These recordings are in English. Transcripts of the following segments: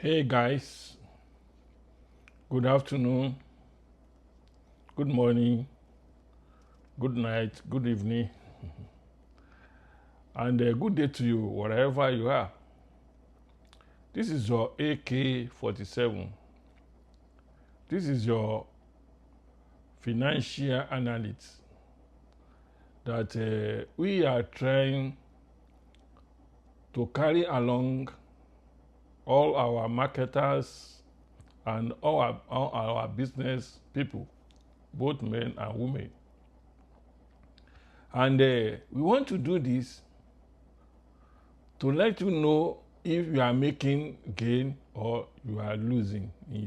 Hey guys, good afternoon, good morning, good night, good evening, and a good day to you wherever you are. This is your AK 47. This is your financial analyst that we are trying to carry along all our marketers and all our business people, both men and women. And we want to do this to let you know if you are making gain or you are losing in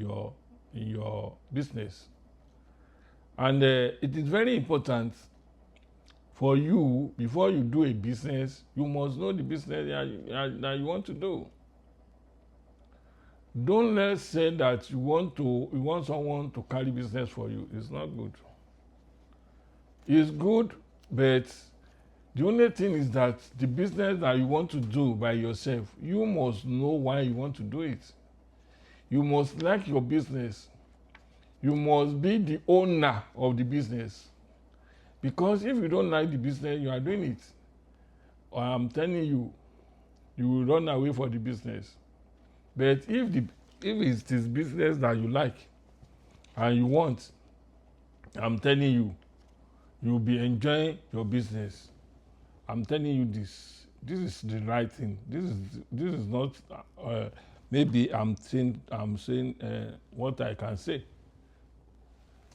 your business. And it is very important for you, before you do a business, you must know the business that you want to do. Don't let's say that you want someone to carry business for you. It's not good. It's good, but the only thing is that the business that you want to do by yourself, you must know why you want to do it. You must like your business. You must be the owner of the business. Because if you don't like the business, you are doing it. I'm telling you, you will run away for the business. But if it is business that you like and you want, I'm telling you, you'll be enjoying your business. I'm telling you this. This is the right thing. This is not. Maybe I'm saying what I can say.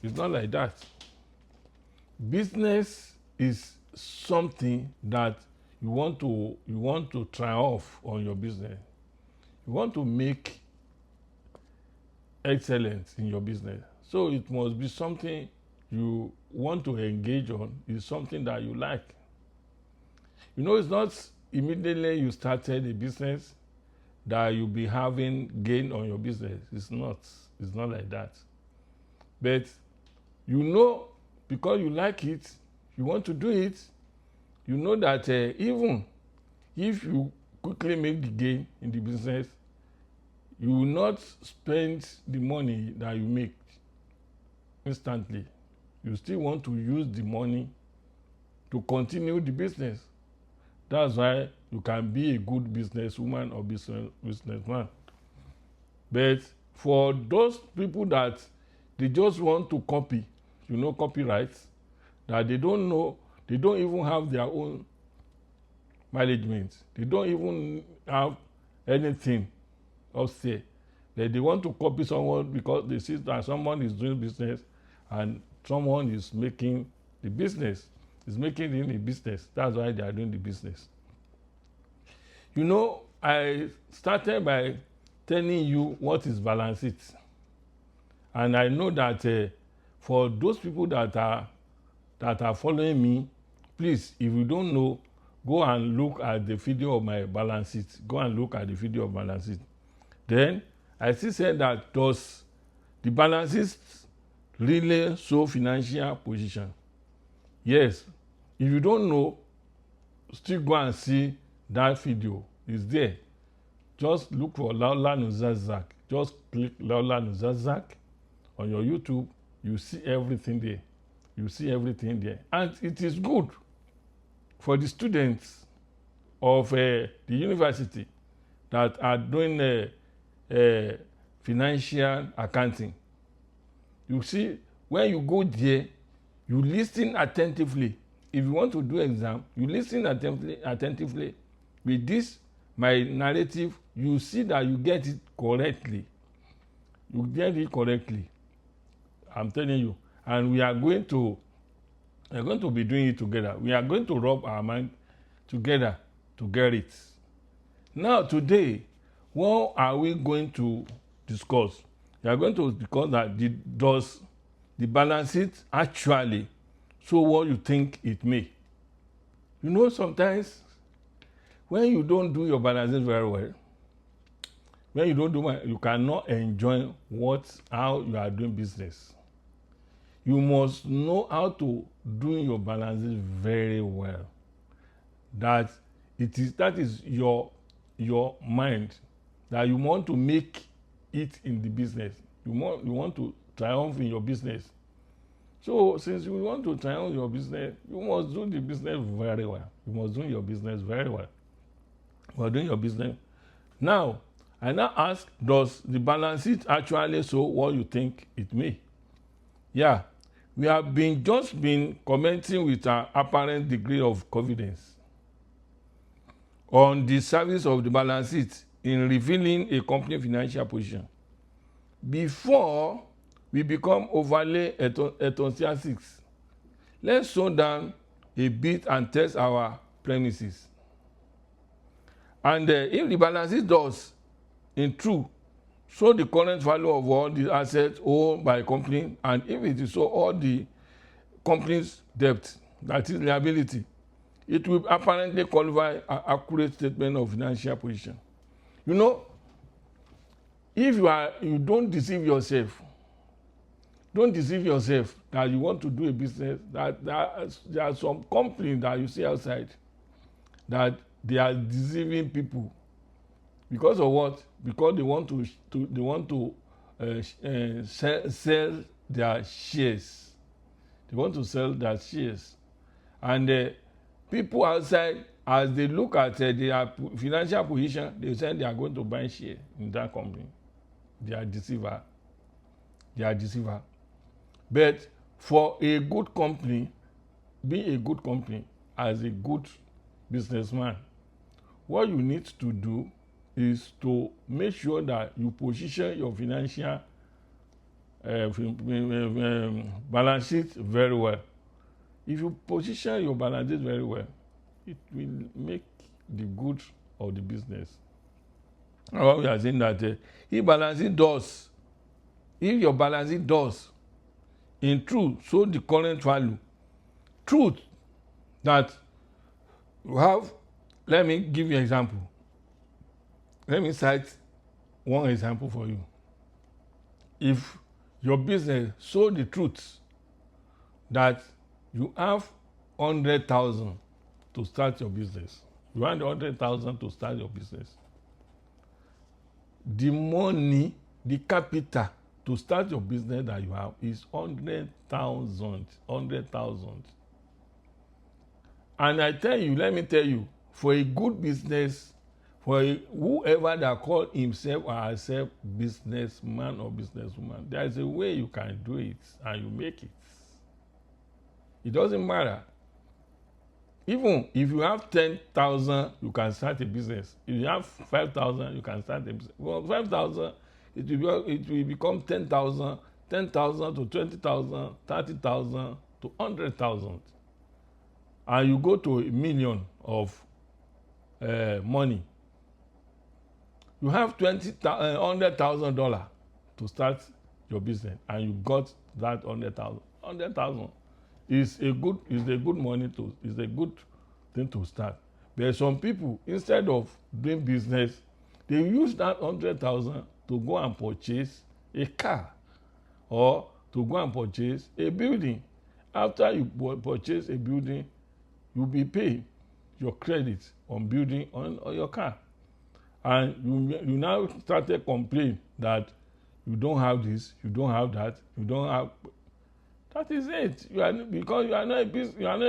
It's not like that. Business is something that you want to triumph on your business. You want to make excellence in your business. So it must be something you want to engage on. It's something that you like. You know, it's not immediately you started a business that you'll be having gain on your business. It's not like that. But you know, because you like it, you want to do it, you know that even if you quickly make the gain in the business, you will not spend the money that you make instantly. You still want to use the money to continue the business. That's why you can be a good businesswoman or businessman. But for those people that they just want to copy, copyright, that they don't know, they don't even have their own management. They don't even have anything upstairs. That they want to copy someone because they see that someone is doing business and someone is making the business, is making it in the business. That's why they are doing the business. You know, I started by telling you what is balance sheet. And I know that for those people that are following me, please, if you don't know, go and look at the video of my balance sheet. Go and look at the video of balance sheet. Then I still said that, does the balance sheet really show financial position? Yes. If you don't know, still go and see that video. It's there. Just look for Laola Nuzazak. Just click Laola Nuzazak on your YouTube. You see everything there. You see everything there. And it is good for the students of the university that are doing financial accounting. You see, when you go there, you listen attentively. If you want to do exam, you listen attentively. With this, my narrative, you see that you get it correctly. You get it correctly. I'm telling you. And we are going to be doing it together. We are going to rub our mind together to get it. Now, today, what are we going to discuss? We are going to discuss that does the balance sheet actually show what you think it may. You know, sometimes when you don't do your balance sheet very well, when you don't do it, you cannot enjoy how you are doing business. You must know how to do your balance sheet very well. That is your mind, that you want to make it in the business. You want to triumph in your business. So since you want to triumph your business, you must do the business very well. You must do your business very well. You are doing your business. Now, I now ask, does the balance sheet actually show what you think it may? Yeah, we have just been commenting with an apparent degree of confidence on the service of the balance sheet in revealing a company financial position. Before we become overly enthusiastic, let's slow down a bit and test our premises. And if the balance sheet does, in truth, show the current value of all the assets owned by a company, and if it is so all the company's debt, that is liability, it will apparently qualify an accurate statement of financial position. You know, if you don't deceive yourself. Don't deceive yourself that you want to do a business. That there are some companies that you see outside that they are deceiving people. Because of what? Because they want to sell their shares. They want to sell their shares, and people outside, as they look at their financial position, they say they are going to buy share in that company. They are deceiver. But for a good company, be a good company as a good businessman, what you need to do is to make sure that you position your financial balance sheet very well. If you position your balance sheet very well, it will make the good of the business. And what we are saying that if your balance sheet does, in truth, show the current value. Truth that you have. Let me give you an example. Let me cite one example for you. If your business show the truth that you have 100,000 to start your business, you want 100,000 to start your business. The money, the capital to start your business that you have is 100,000. And let me tell you, for a good business, for whoever that call himself or herself businessman or businesswoman, there is a way you can do it and you make it. It doesn't matter. Even if you have 10,000, you can start a business. If you have 5,000, you can start a business. Well, 5,000, it will become 10,000, 10,000 to 20,000, 30,000 to 100,000. And you go to $1 million of money. You have $100,000 to start your business, and you got that 100,000. 100,000 is a good money is a good thing to start. But some people, instead of doing business, they use that 100,000 to go and purchase a car or to go and purchase a building. After you purchase a building, you'll be paid your credit on building on your car, and you now started complaining that you don't have this, you don't have that, you don't have. That is it. Because you are not a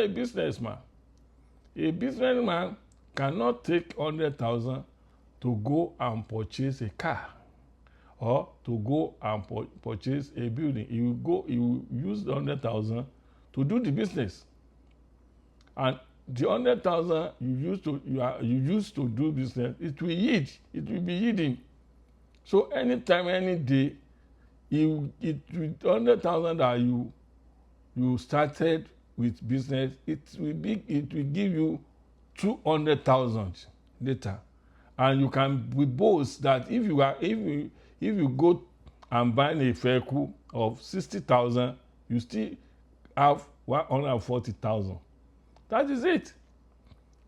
businessman. A businessman cannot take 100,000 to go and purchase a car or to go and purchase a building. He will use the 100,000 to do the business, and the 100,000 you used to do business, it will be yielding. So anytime, any day, it with 100,000 that you started with business, it will give you 200,000 later, and you can boast that if you go and buy a vehicle of 60,000, you still have 140,000. That is it.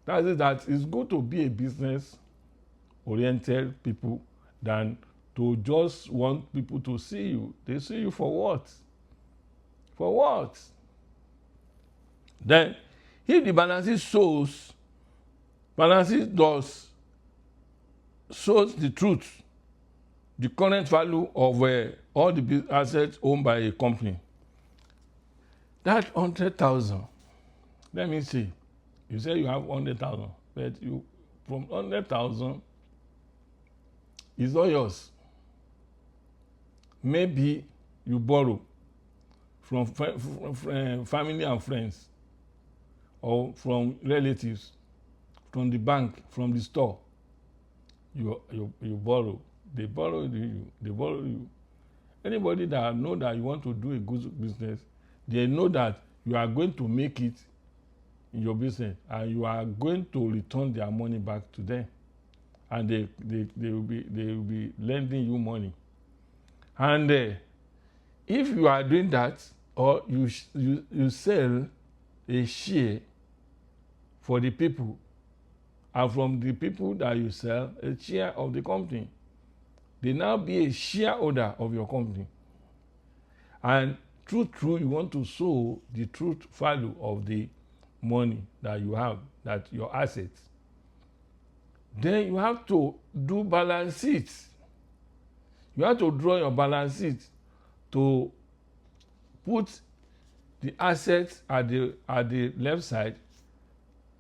That it's good to be a business-oriented people than to just want people to see you. They see you for what? For what? Then, if the balance sheet shows the truth the current value of all the assets owned by a company. That 100,000, let me see, you say you have 100,000, but you from 100,000 is not yours. Maybe you borrow from family and friends, or from relatives, from the bank, from the store. You borrow. They borrow you. They borrow you. Anybody that know that you want to do a good business, they know that you are going to make it in your business, and you are going to return their money back to them, and they will be lending you money. And if you are doing that, or you sell a share for the people, and from the people that you sell a share of the company, they now be a shareholder of your company. And true, you want to show the truth value of the money that you have, that your assets. Then you have to do balance sheet. You have to draw your balance sheet to put the assets at the left side,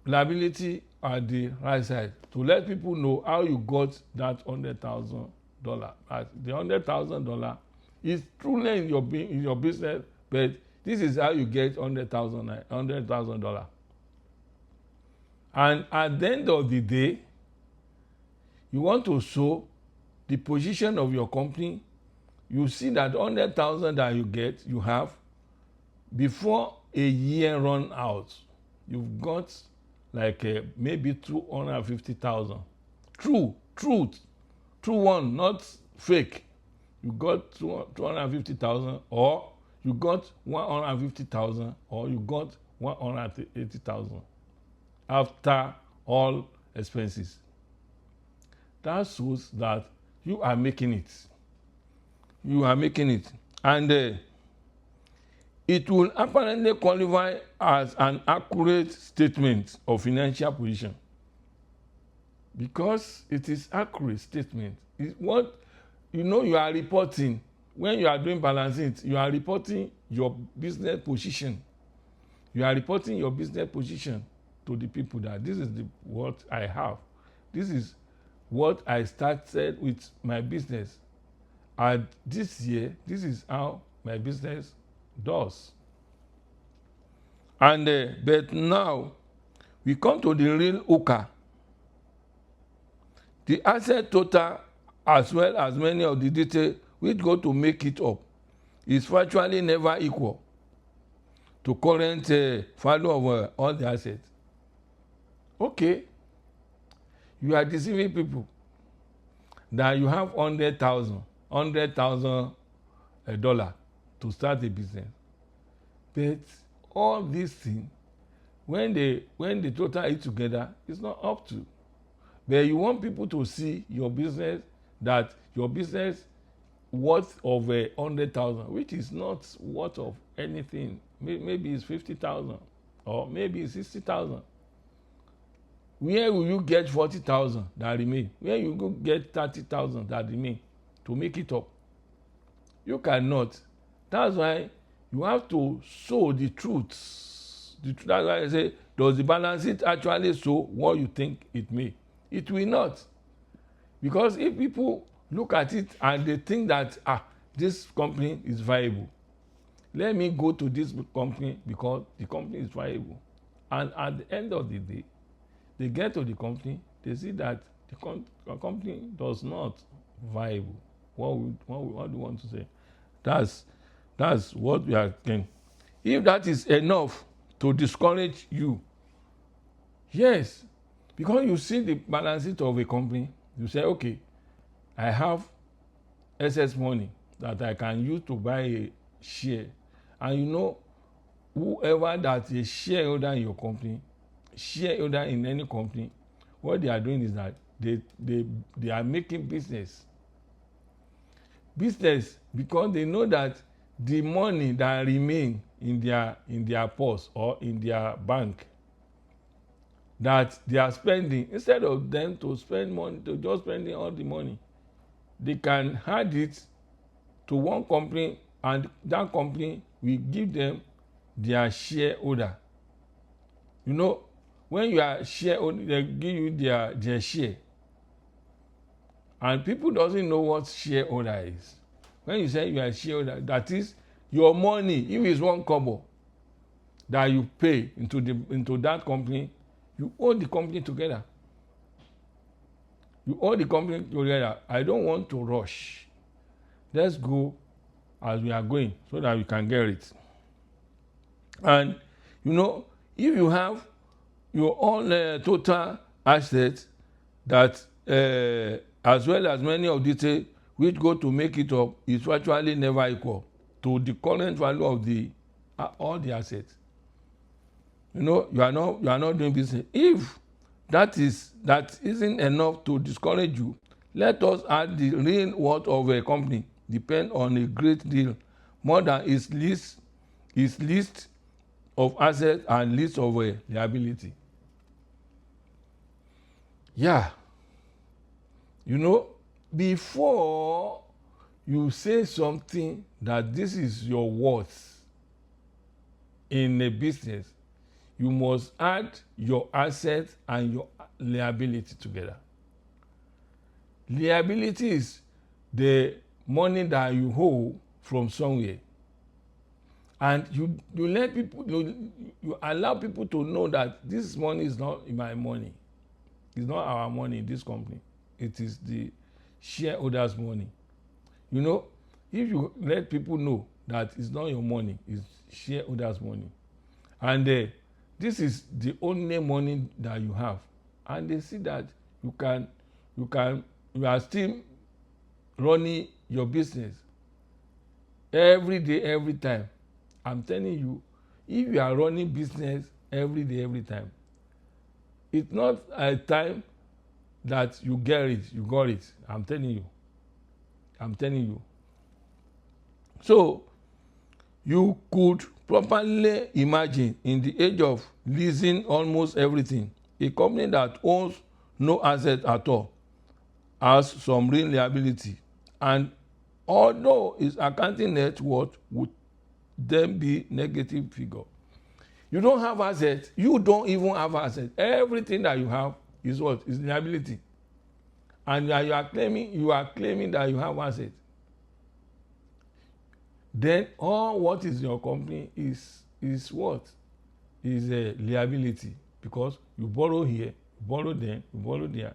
liability at the right side, to let people know how you got that $100,000. The $100,000 is truly in your business, but this is how you get $100,000. And at the end of the day, you want to show the position of your company. You see that 100,000 that you have, before a year run out, you've got like maybe 250,000. True one, not fake. You got 250,000, or you got 150,000, or you got 180,000 after all expenses. That shows that you are making it. You are making it. And it will apparently qualify as an accurate statement of financial position, because it is accurate statement. It's what you are reporting. When you are doing balancing, you are reporting your business position. You are reporting your business position to the people, that this is what I have. This is what I started with my business. And this year, this is how my business does. And but now we come to the real hooker. The asset total, as well as many of the details which go to make it up, is virtually never equal to current value of all the assets. Okay, you are deceiving people that you have $100,000 to start a business, but all these things, when the total is together, it's not up to. But you want people to see your business, that your business worth of 100,000, which is not worth of anything. Maybe it's 50,000, or maybe it's 60,000. Where will you get 40,000 that remain? Where you go get 30,000 that remain to make it up? You cannot. That's why you have to show the truth. That's why I say, does the balance sheet actually show what you think it may? It will not. Because if people look at it and they think that this company is viable, let me go to this company because the company is viable, and at the end of the day, they get to the company, they see that the company does not viable. What do you want to say? That's what we are saying. If that is enough to discourage you, yes, because you see the balance sheet of a company, you say, okay, I have excess money that I can use to buy a share. And whoever that is shareholder in your company, shareholder in any company, what they are doing is that they are making business because they know that the money that remain in their purse or in their bank, that they are spending, instead of them to spend money, to just spending all the money, they can add it to one company, and that company will give them their shareholder. You know, when you are shareholder, they give you their share, and people doesn't know what shareholder is. When you say you are a shareholder, that is your money. If it's 1 kobo that you pay into that company, you own the company together. You own the company together. I don't want to rush. Let's go as we are going so that we can get it. And you know, if you have your own total assets that as well as many of these which go to make it up is virtually never equal to the current value of the all the assets. You know, you are not doing business. If that isn't enough to discourage you, let us add the real worth of a company depend on a great deal more than its list of assets and list of liability. Yeah, you know, before you say something that this is your worth in a business, you must add your assets and your liability together. Liability is the money that you owe from somewhere, and you let people, you allow people to know that this money is not my money. It's not our money in this company. It is the shareholders' money. You know, if you let people know that it's not your money, it's shareholders' money, and this is the only money that you have, and they see that you are still running your business every day, every time. I'm telling you, if you are running business every day, every time, it's not a time that you got it. I'm telling you. So you could properly imagine, in the age of leasing almost everything, a company that owns no asset at all has some real liability, and although its accounting net worth would then be negative figure. You don't have assets. You don't even have assets. Everything that you have is what? Is liability. And you are claiming that you have assets. Then all what is your company is what? Is a liability, because you borrow here, you borrow there, you borrow there.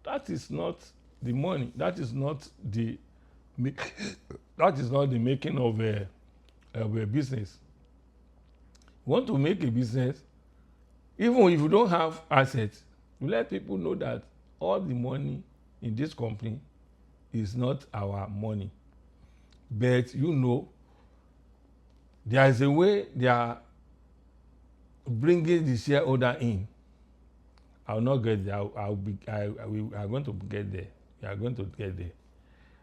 That is not the money. That is not the making of a business. You want to make a business, even if you don't have assets, you let people know that all the money in this company is not our money. But you know, there is a way they are bringing the shareholder in. I will not get there. We are going to get there. We are going to get there.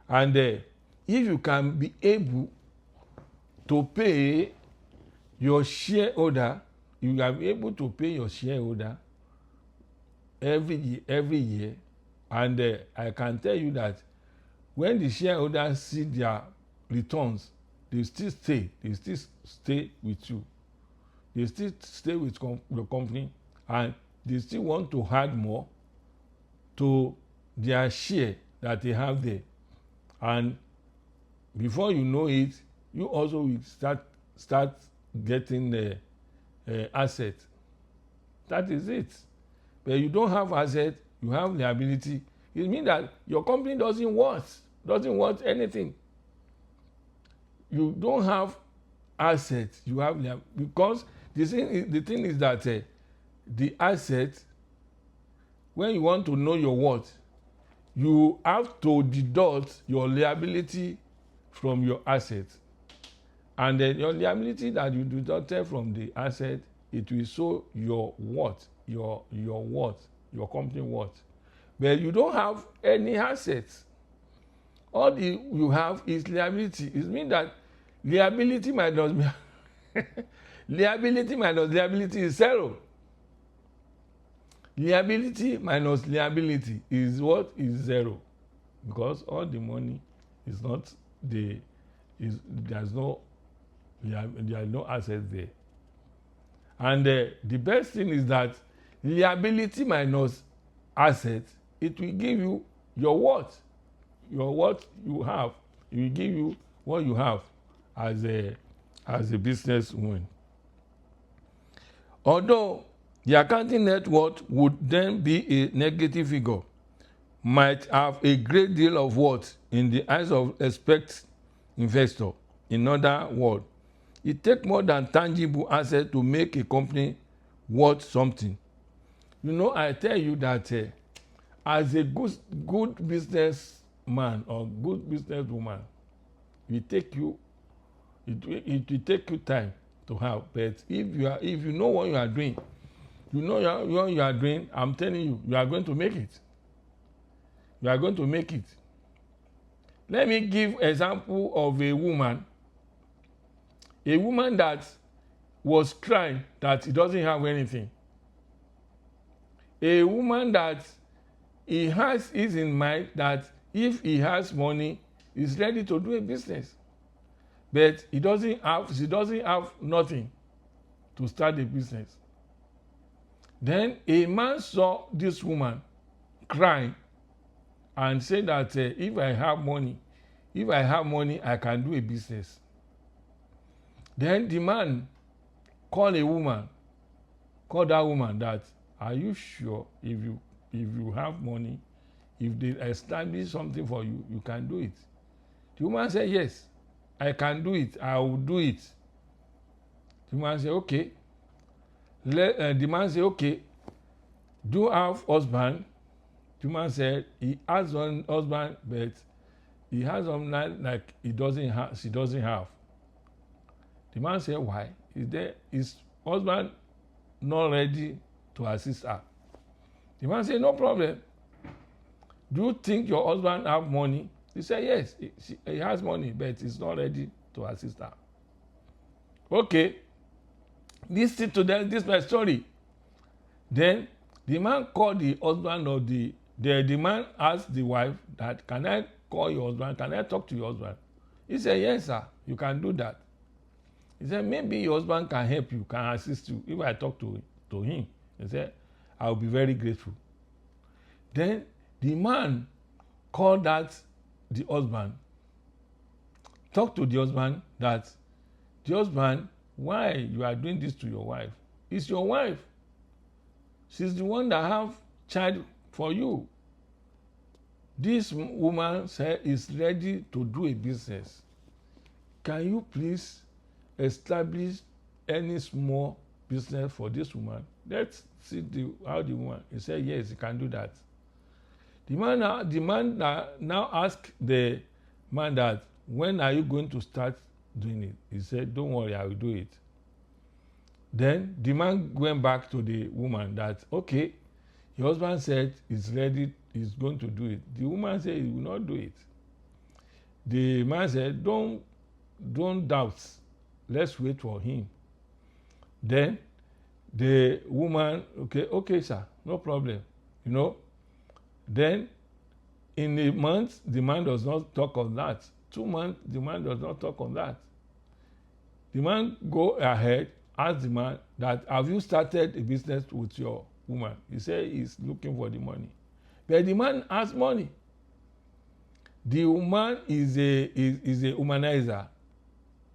And if you can be able to pay your shareholder, you can be able to pay your shareholder every year, and I can tell you that when the shareholders see their returns, they still stay with you. They still stay with your company, and they still want to add more to their share that they have there. And before you know it, you also will start getting the asset. That is it. But you don't have asset, you have liability. It means that your company doesn't want anything. You don't have assets, you have because the thing is that the asset, when you want to know your worth, you have to deduct your liability from your asset, and then your liability that you deducted from the asset, it will show your worth, your worth, your company worth. But you don't have any assets. All you have is liability. It means that liability minus liability is zero. Liability minus liability is what? Is zero. because all the money is not the is there's no there are no assets there. And the best thing is that liability minus asset, it will give you your what you have. It will give you what you have as a business woman. Although the accounting net worth would then be a negative figure, might have a great deal of worth in the eyes of expert investor. In other words, it takes more than tangible asset to make a company worth something. You know, I tell you that as a good businessman or good businesswoman, it will take you time to have. But if you know what you are doing, what you are doing, I'm telling you, you are going to make it. You are going to make it. Let me give example of a woman that was crying that he doesn't have anything. A woman that he has is in mind that if he has money, he's ready to do a business. But she doesn't have nothing to start a business. Then a man saw this woman crying and said that if I have money, I can do a business. Then the man called that woman that, are you sure if you have money, if they establish something for you, you can do it? The woman said, yes, I can do it. I will do it. The man said, okay. The man said, okay, do you have husband? The man said he has one husband, but he has one like she doesn't have. The man said, why? Is husband not ready to assist her? The man said, no problem. Do you think your husband have money? He said, yes, he has money, but he's not ready to assist her. Okay, listen to this my story. Then the man called the husband of the man asked the wife that, can I call your husband? Can I talk to your husband? He said, yes, sir, you can do that. He said, maybe your husband can help you, can assist you if I talk to him. He said, I will be very grateful. Then the man called the husband, talk to the husband that, the husband, why you are doing this to your wife? It's your wife. She's the one that have child for you. This woman said is ready to do a business. Can you please establish any small business for this woman? Let's see how the woman. He said, yes, he can do that. The man now asked the man that, when are you going to start doing it? He said, don't worry, I will do it. Then the man went back to the woman that, okay, your husband said he's ready, he's going to do it. The woman said he will not do it. The man said, don't doubt, let's wait for him. Then the woman, okay sir, no problem, Then in a month, the man does not talk on that. 2 months, the man does not talk on that. The man go ahead, ask the man that, have you started a business with your woman? He said he's looking for the money. But the man has money. The woman is a humanizer.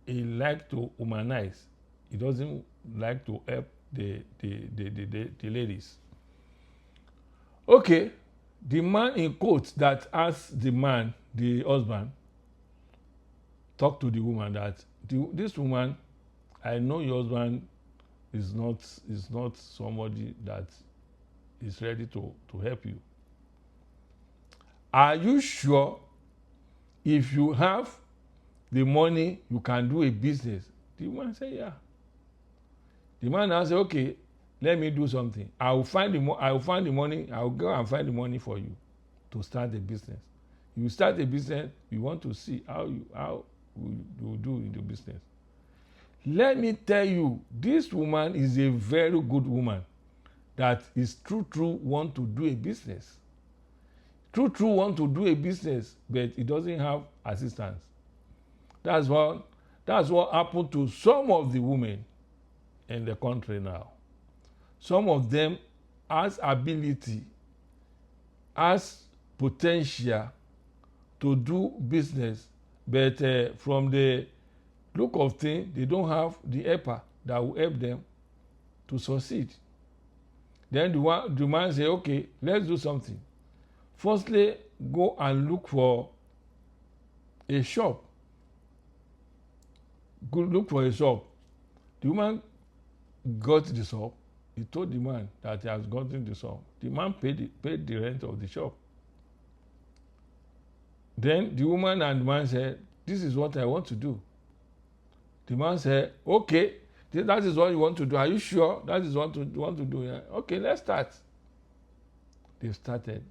He like to humanize. He doesn't like to help the ladies. Okay, the man in quotes that asked the husband, talk to the woman that, this woman, I know your husband is not somebody that is ready to help you. Are you sure if you have the money you can do a business? The woman said, yeah. The man now said, okay, let me do something. I will find the money. I will go and find the money for you to start a business. You start a business, we want to see how you do in the business. Let me tell you, this woman is a very good woman that is true want to do a business. true want to do a business, but he doesn't have assistance. That's what happened to some of the women in the country now. Some of them has ability, has potential to do business, but from the look of things, they don't have the helper that will help them to succeed. Then the man say, okay, let's do something. Firstly, go and look for a shop. Go look for a shop. The woman got the shop. He told the man that he has gotten the shop. The man paid the rent of the shop. Then the woman and the man said, this is what I want to do. The man said, okay, that is what you want to do. Are you sure that is what you want to do? Yeah. Okay, let's start. They started.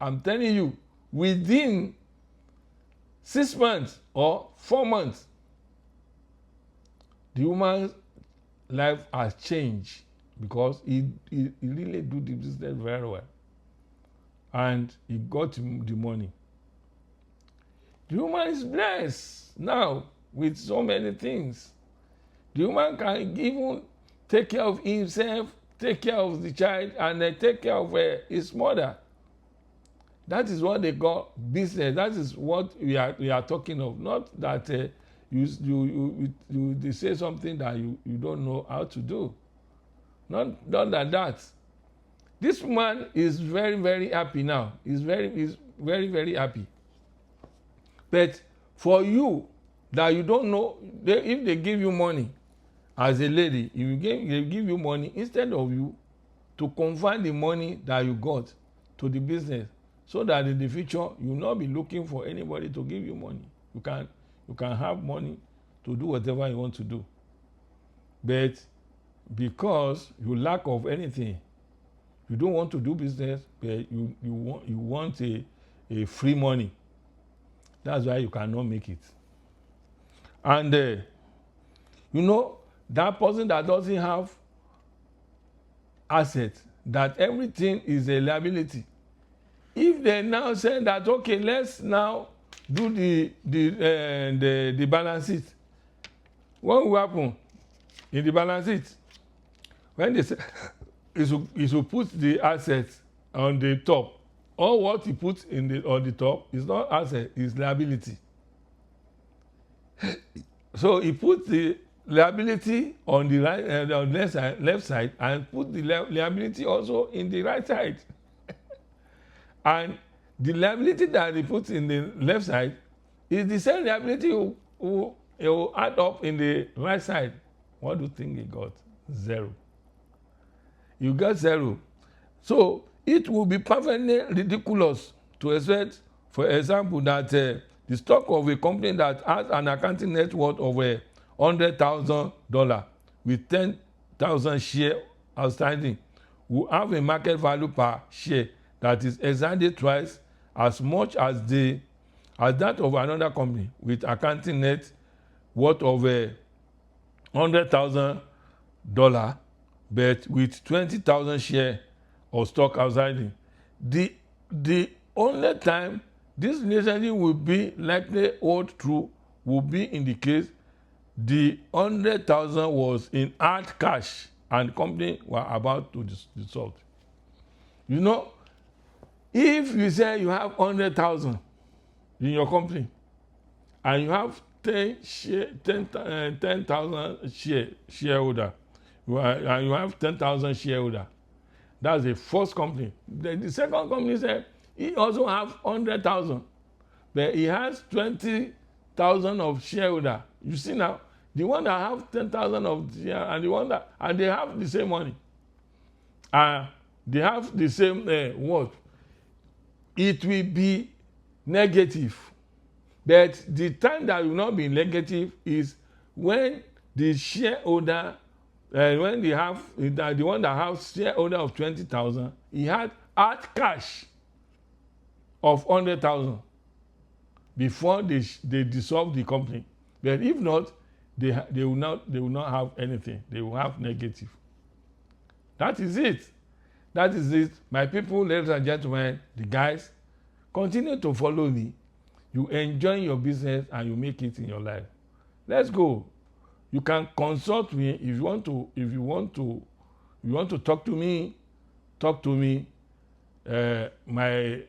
I'm telling you, within 6 months or 4 months, the woman's life has changed because he really do the business very well. And he got the money. The woman is blessed now with so many things. The woman can even take care of himself, take care of the child, and take care of his mother. That is what they call business. That is what we are talking of. Not that they say something that you don't know how to do. Not that. This man is very, very happy now. He's very, very happy. But for you that you don't know, if they give you money as a lady, they give you money, instead of you to convert the money that you got to the business, so that in the future you will not be looking for anybody to give you money. You can have money to do whatever you want to do. But because you lack of anything, you don't want to do business, but you want a free money. That's why you cannot make it. And that person that doesn't have assets, that everything is a liability. If they now say that, okay, let's now do the balance sheet, what will happen in the balance sheet? When they say he should put the assets on the top, or what he puts on the top is not asset, is liability. So he put the liability on the right, on the left side, and put the liability also in the right side. And the liability that he puts in the left side is the same liability he will add up in the right side. What do you think he got? 0. You got 0. So it will be perfectly ridiculous to expect, for example, that the stock of a company that has an accounting net worth of $100,000 with 10,000 shares outstanding will have a market value per share that is exactly twice as much as that of another company with accounting net worth of $100,000 but with 20,000 shares of stock outstanding. The only time this relationship will be likely hold true will be in the case the 100,000 was in hard cash and the company were about to dissolve. If you say you have 100,000 in your company and you have 10,000 shareholder, and you have 10,000 shareholder, that's the first company. The second company said he also have 100,000, but he has 20,000 of shareholder. You see now, the one that have 10,000 of share and the one and they have the same money, they have the same worth. It will be negative, but the time that will not be negative is when the shareholder, when they have the one that has shareholder of 20,000, he had hard cash of 100,000 before they dissolve the company. But if not, they will not have anything. They will have negative. That is it. My people, ladies and gentlemen, the guys, Continue to follow me. You enjoy your business and you make it in your life. Let's go. You can consult me if you want to. If you want to talk to me, talk to me. My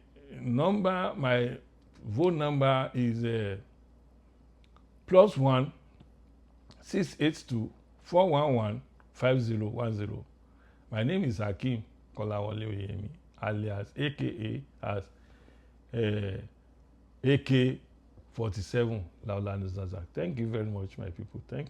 phone number is +1 682 411 5010. My name is Hakeem Kolawole Oyemi, alias aka as AK-47 Laolani Zaza. Thank you very much, my people. Thank you.